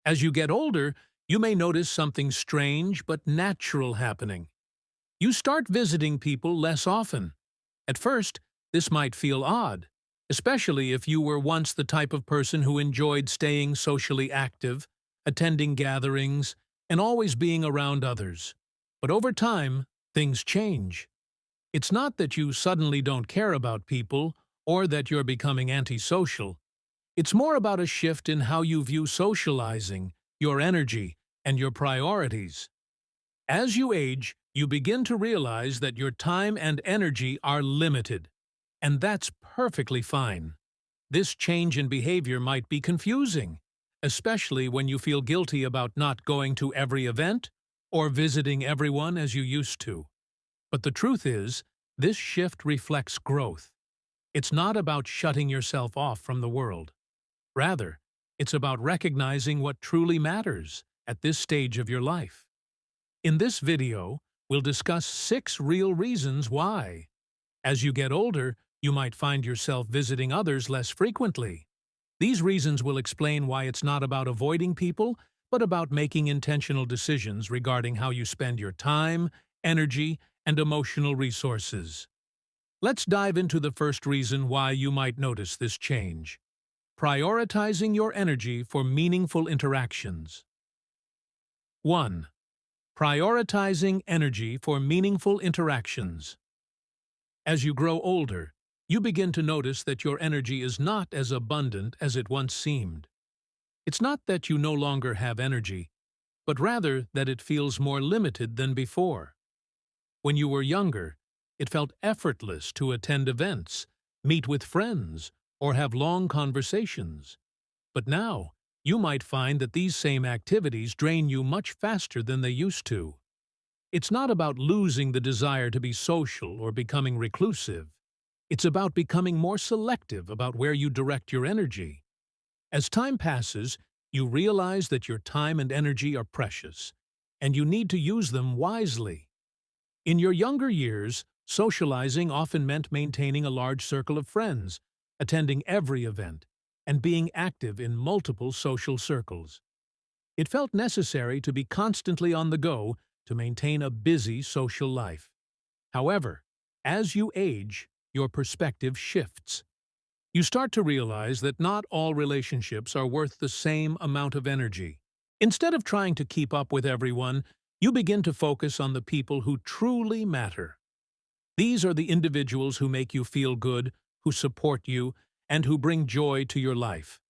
As you get older, you may notice something strange but natural happening. You start visiting people less often. At first, this might feel odd, especially if you were once the type of person who enjoyed staying socially active, attending gatherings, and always being around others. But over time, things change. It's not that you suddenly don't care about people or that you're becoming antisocial. It's more about a shift in how you view socializing, your energy, and your priorities. As you age, you begin to realize that your time and energy are limited, and that's perfectly fine. This change in behavior might be confusing, especially when you feel guilty about not going to every event or visiting everyone as you used to. But the truth is, this shift reflects growth. It's not about shutting yourself off from the world. Rather, it's about recognizing what truly matters at this stage of your life. In this video, we'll discuss 6 real reasons why. As you get older, you might find yourself visiting others less frequently. These reasons will explain why it's not about avoiding people, but about making intentional decisions regarding how you spend your time, energy, and emotional resources. Let's dive into the first reason why you might notice this change. Prioritizing your energy for meaningful interactions. 1. Prioritizing energy for meaningful interactions. As you grow older, you begin to notice that your energy is not as abundant as it once seemed. It's not that you no longer have energy, but rather that it feels more limited than before. When you were younger, it felt effortless to attend events, meet with friends, or have long conversations. But now, you might find that these same activities drain you much faster than they used to. It's not about losing the desire to be social or becoming reclusive. It's about becoming more selective about where you direct your energy. As time passes, you realize that your time and energy are precious, and you need to use them wisely. In your younger years, socializing often meant maintaining a large circle of friends, attending every event, and being active in multiple social circles. It felt necessary to be constantly on the go to maintain a busy social life. However, as you age, your perspective shifts. You start to realize that not all relationships are worth the same amount of energy. Instead of trying to keep up with everyone, you begin to focus on the people who truly matter. These are the individuals who make you feel good, who support you, and who bring joy to your life.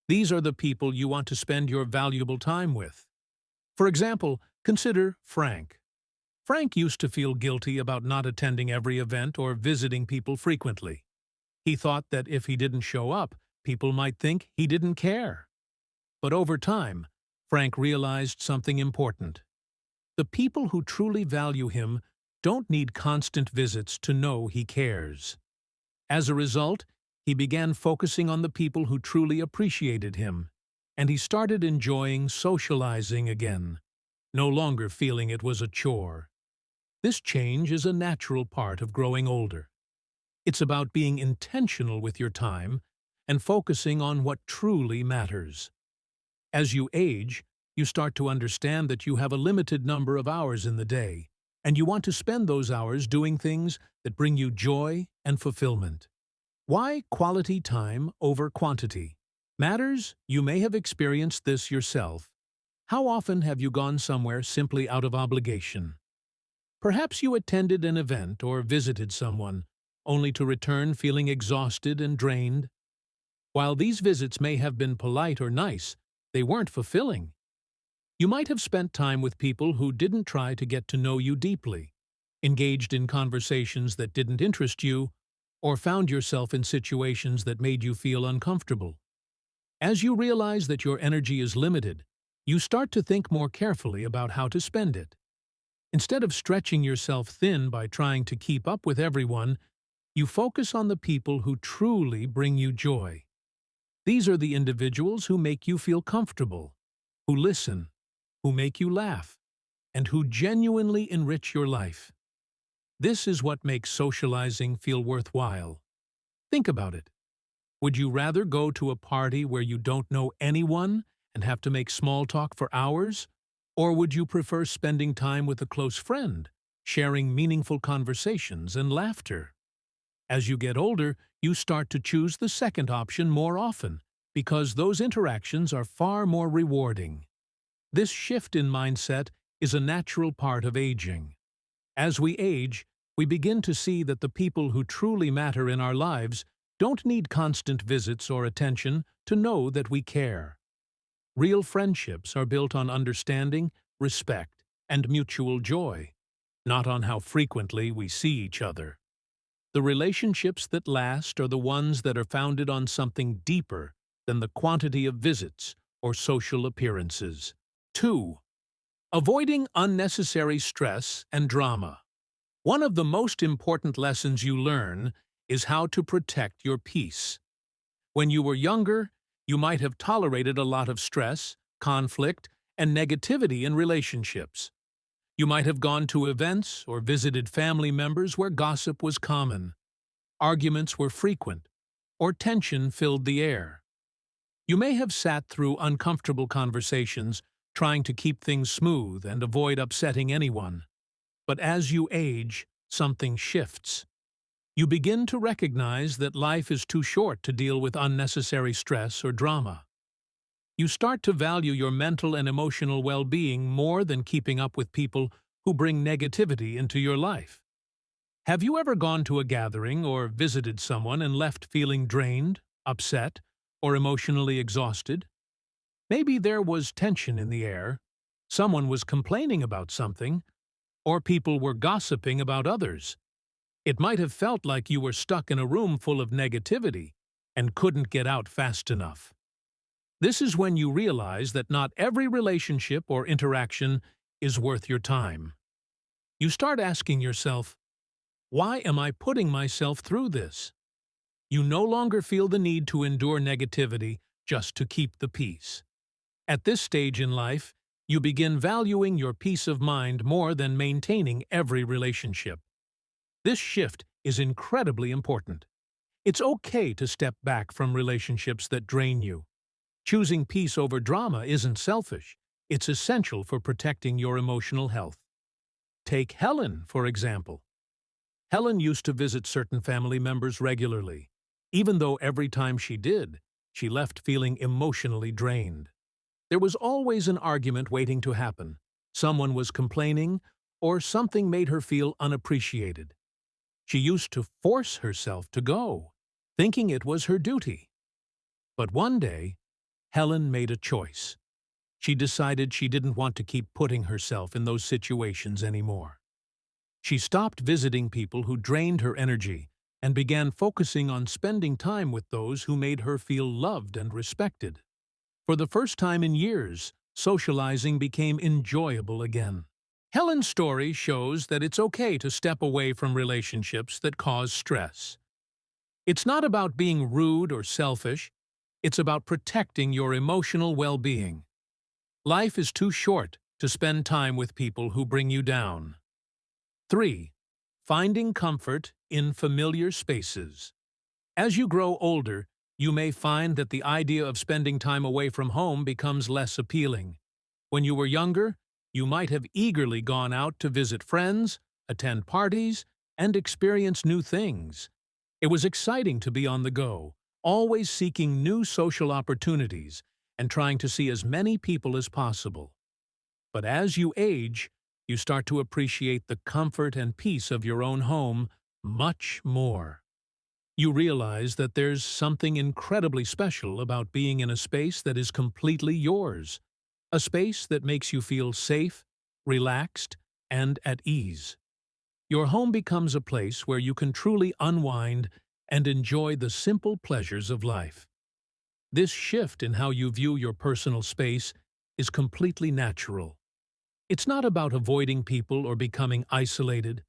These are the people you want to spend your valuable time with. For example, consider Frank. Frank used to feel guilty about not attending every event or visiting people frequently. He thought that if he didn't show up, people might think he didn't care. But over time, Frank realized something important. The people who truly value him don't need constant visits to know he cares. As a result, he began focusing on the people who truly appreciated him, and he started enjoying socializing again, no longer feeling it was a chore. This change is a natural part of growing older. It's about being intentional with your time and focusing on what truly matters. As you age, you start to understand that you have a limited number of hours in the day, and you want to spend those hours doing things that bring you joy and fulfillment. Why quality time over quantity matters? You may have experienced this yourself. How often have you gone somewhere simply out of obligation? Perhaps you attended an event or visited someone, only to return feeling exhausted and drained. While these visits may have been polite or nice, they weren't fulfilling. You might have spent time with people who didn't try to get to know you deeply, engaged in conversations that didn't interest you, or found yourself in situations that made you feel uncomfortable. As you realize that your energy is limited, you start to think more carefully about how to spend it. Instead of stretching yourself thin by trying to keep up with everyone, you focus on the people who truly bring you joy. These are the individuals who make you feel comfortable, who listen, who make you laugh, and who genuinely enrich your life. This is what makes socializing feel worthwhile. Think about it. Would you rather go to a party where you don't know anyone and have to make small talk for hours? Or would you prefer spending time with a close friend, sharing meaningful conversations and laughter? As you get older, you start to choose the second option more often, because those interactions are far more rewarding. This shift in mindset is a natural part of aging. As we age, we begin to see that the people who truly matter in our lives don't need constant visits or attention to know that we care. Real friendships are built on understanding, respect, and mutual joy, not on how frequently we see each other. The relationships that last are the ones that are founded on something deeper than the quantity of visits or social appearances. 2. Avoiding unnecessary stress and drama. One of the most important lessons you learn is how to protect your peace. When you were younger, you might have tolerated a lot of stress, conflict, and negativity in relationships. You might have gone to events or visited family members where gossip was common, arguments were frequent, or tension filled the air. You may have sat through uncomfortable conversations, trying to keep things smooth and avoid upsetting anyone. But as you age, something shifts. You begin to recognize that life is too short to deal with unnecessary stress or drama. You start to value your mental and emotional well-being more than keeping up with people who bring negativity into your life. Have you ever gone to a gathering or visited someone and left feeling drained, upset, or emotionally exhausted? Maybe there was tension in the air, someone was complaining about something, or people were gossiping about others. It might have felt like you were stuck in a room full of negativity and couldn't get out fast enough. This is when you realize that not every relationship or interaction is worth your time. You start asking yourself, why am I putting myself through this? You no longer feel the need to endure negativity just to keep the peace. At this stage in life, you begin valuing your peace of mind more than maintaining every relationship. This shift is incredibly important. It's okay to step back from relationships that drain you. Choosing peace over drama isn't selfish. It's essential for protecting your emotional health. Take Helen, for example. Helen used to visit certain family members regularly. Even though every time she did, she left feeling emotionally drained. There was always an argument waiting to happen. Someone was complaining, or something made her feel unappreciated. She used to force herself to go, thinking it was her duty. But one day, Helen made a choice. She decided she didn't want to keep putting herself in those situations anymore. She stopped visiting people who drained her energy and began focusing on spending time with those who made her feel loved and respected. For the first time in years, socializing became enjoyable again. Helen's story shows that it's okay to step away from relationships that cause stress. It's not about being rude or selfish. It's about protecting your emotional well-being. Life is too short to spend time with people who bring you down. 3. Finding comfort in familiar spaces. As you grow older, you may find that the idea of spending time away from home becomes less appealing. When you were younger, you might have eagerly gone out to visit friends, attend parties, and experience new things. It was exciting to be on the go, always seeking new social opportunities and trying to see as many people as possible. But as you age, you start to appreciate the comfort and peace of your own home much more. You realize that there's something incredibly special about being in a space that is completely yours, a space that makes you feel safe, relaxed, and at ease. Your home becomes a place where you can truly unwind and enjoy the simple pleasures of life. This shift in how you view your personal space is completely natural. It's not about avoiding people or becoming isolated.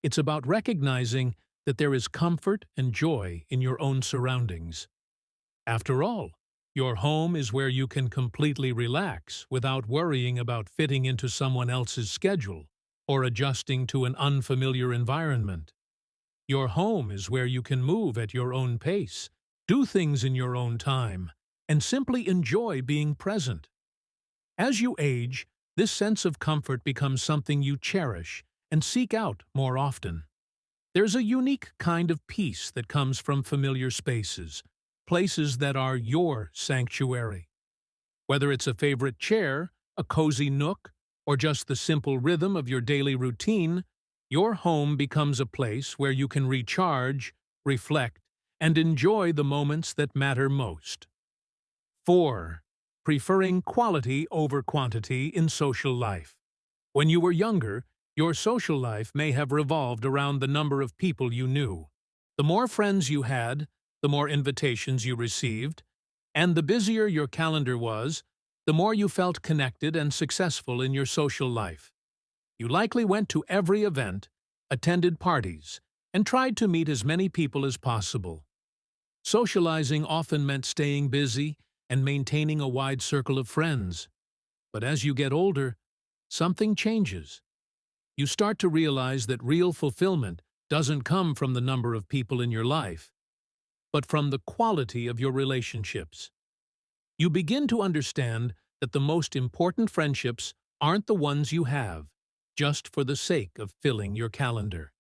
It's about recognizing that there is comfort and joy in your own surroundings. After all, your home is where you can completely relax without worrying about fitting into someone else's schedule or adjusting to an unfamiliar environment. Your home is where you can move at your own pace, do things in your own time, and simply enjoy being present. As you age, this sense of comfort becomes something you cherish and seek out more often. There's a unique kind of peace that comes from familiar spaces, places that are your sanctuary. Whether it's a favorite chair, a cozy nook, or just the simple rhythm of your daily routine, your home becomes a place where you can recharge, reflect, and enjoy the moments that matter most. 4. Preferring quality over quantity in social life. When you were younger, your social life may have revolved around the number of people you knew. The more friends you had, the more invitations you received, and the busier your calendar was, the more you felt connected and successful in your social life. You likely went to every event, attended parties, and tried to meet as many people as possible. Socializing often meant staying busy and maintaining a wide circle of friends. But as you get older, something changes. You start to realize that real fulfillment doesn't come from the number of people in your life, but from the quality of your relationships. You begin to understand that the most important friendships aren't the ones you have, just for the sake of filling your calendar.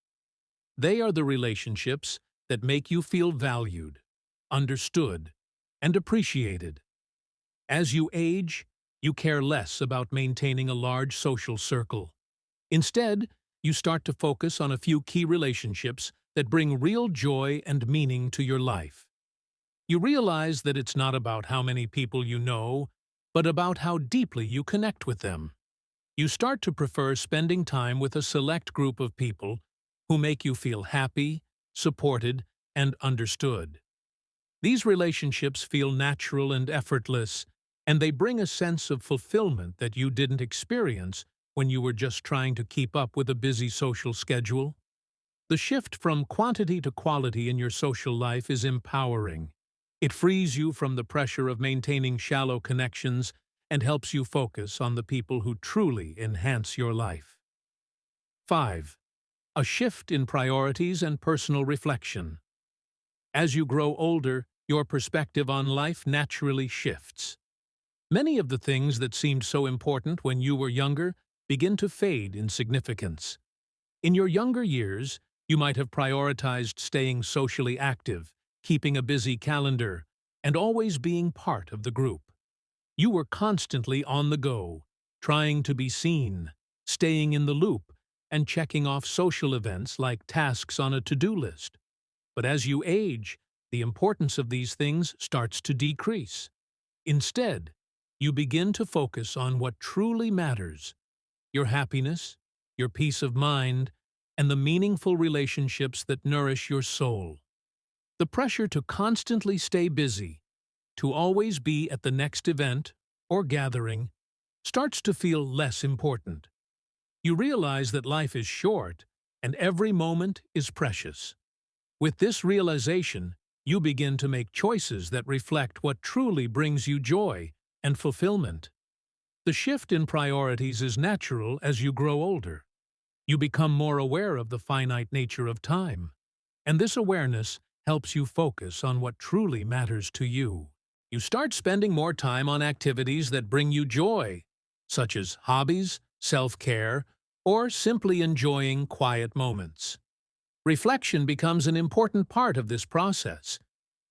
They are the relationships that make you feel valued, understood, and appreciated. As you age, you care less about maintaining a large social circle. Instead, you start to focus on a few key relationships that bring real joy and meaning to your life. You realize that it's not about how many people you know, but about how deeply you connect with them. You start to prefer spending time with a select group of people who make you feel happy, supported, and understood. These relationships feel natural and effortless, and they bring a sense of fulfillment that you didn't experience when you were just trying to keep up with a busy social schedule. The shift from quantity to quality in your social life is empowering. It frees you from the pressure of maintaining shallow connections and helps you focus on the people who truly enhance your life. 5. A shift in priorities and personal reflection. As you grow older, your perspective on life naturally shifts. Many of the things that seemed so important when you were younger begin to fade in significance. In your younger years, you might have prioritized staying socially active, keeping a busy calendar, and always being part of the group. You were constantly on the go, trying to be seen, staying in the loop, and checking off social events like tasks on a to-do list. But as you age, the importance of these things starts to decrease. Instead, you begin to focus on what truly matters: your happiness, your peace of mind, and the meaningful relationships that nourish your soul. The pressure to constantly stay busy, to always be at the next event or gathering, starts to feel less important. You realize that life is short and every moment is precious. With this realization, you begin to make choices that reflect what truly brings you joy and fulfillment. The shift in priorities is natural as you grow older. You become more aware of the finite nature of time, and this awareness helps you focus on what truly matters to you. You start spending more time on activities that bring you joy, such as hobbies, self-care, or simply enjoying quiet moments. Reflection becomes an important part of this process.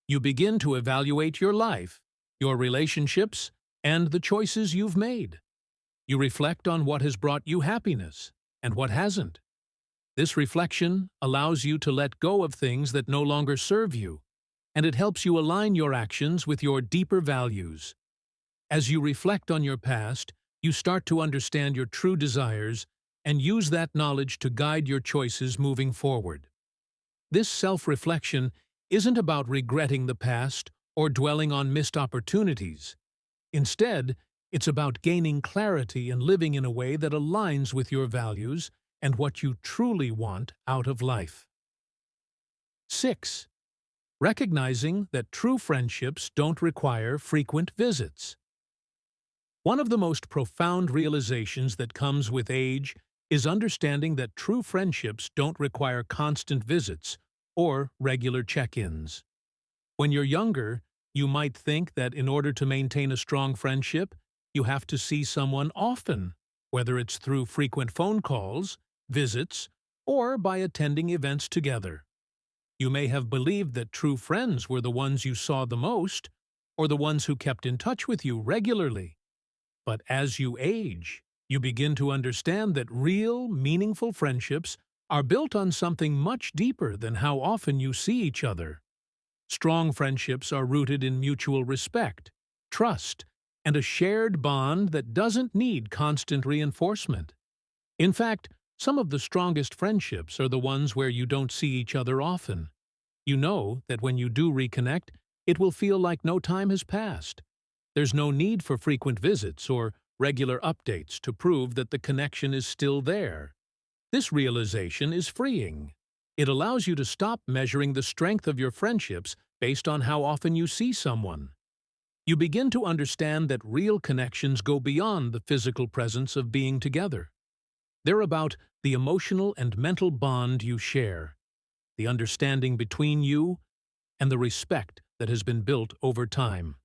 You begin to evaluate your life, your relationships, and the choices you've made. You reflect on what has brought you happiness and what hasn't. This reflection allows you to let go of things that no longer serve you, and it helps you align your actions with your deeper values. As you reflect on your past, you start to understand your true desires and use that knowledge to guide your choices moving forward. This self-reflection isn't about regretting the past or dwelling on missed opportunities. Instead, it's about gaining clarity and living in a way that aligns with your values and what you truly want out of life. 6. Recognizing that true friendships don't require frequent visits. One of the most profound realizations that comes with age is understanding that true friendships don't require constant visits or regular check-ins. When you're younger, You might think that in order to maintain a strong friendship, you have to see someone often, whether it's through frequent phone calls, visits, or by attending events together. You may have believed that true friends were the ones you saw the most, or the ones who kept in touch with you regularly. But as you age, you begin to understand that real, meaningful friendships are built on something much deeper than how often you see each other. Strong friendships are rooted in mutual respect, trust, and a shared bond that doesn't need constant reinforcement. In fact, some of the strongest friendships are the ones where you don't see each other often. You know that when you do reconnect, it will feel like no time has passed. There's no need for frequent visits or regular updates to prove that the connection is still there. This realization is freeing. It allows you to stop measuring the strength of your friendships based on how often you see someone. You begin to understand that real connections go beyond the physical presence of being together. They're about the emotional and mental bond you share, the understanding between you, and the respect that has been built over time.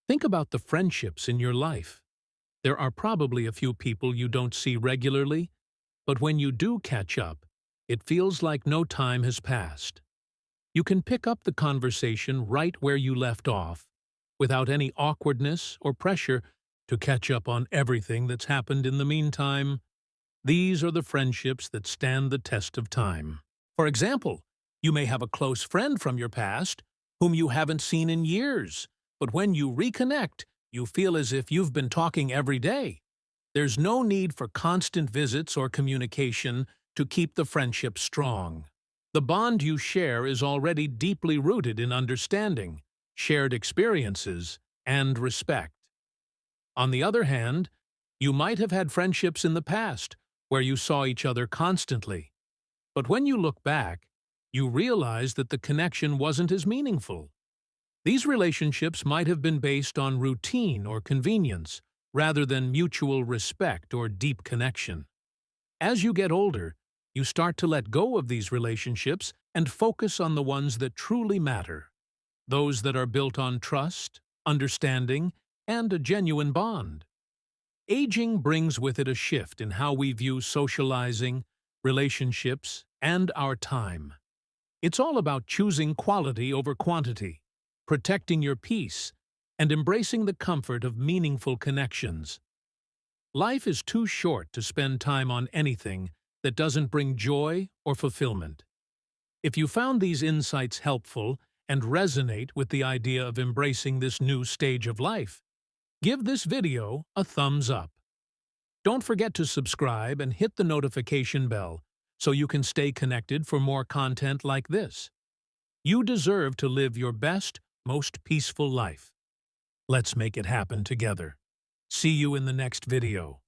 Think about the friendships in your life. There are probably a few people you don't see regularly, but when you do catch up, it feels like no time has passed. You can pick up the conversation right where you left off, without any awkwardness or pressure to catch up on everything that's happened in the meantime. These are the friendships that stand the test of time. For example, you may have a close friend from your past whom you haven't seen in years, but when you reconnect, you feel as if you've been talking every day. There's no need for constant visits or communication to keep the friendship strong. The bond you share is already deeply rooted in understanding, shared experiences, and respect. On the other hand, you might have had friendships in the past where you saw each other constantly. But when you look back, you realize that the connection wasn't as meaningful. These relationships might have been based on routine or convenience, rather than mutual respect or deep connection. As you get older, you start to let go of these relationships and focus on the ones that truly matter, those that are built on trust, understanding, and a genuine bond. Aging brings with it a shift in how we view socializing, relationships, and our time. It's all about choosing quality over quantity, protecting your peace, and embracing the comfort of meaningful connections. Life is too short to spend time on anything that doesn't bring joy or fulfillment. If you found these insights helpful and resonate with the idea of embracing this new stage of life, give this video a thumbs up. Don't forget to subscribe and hit the notification bell so you can stay connected for more content like this. You deserve to live your best, most peaceful life. Let's make it happen together. See you in the next video.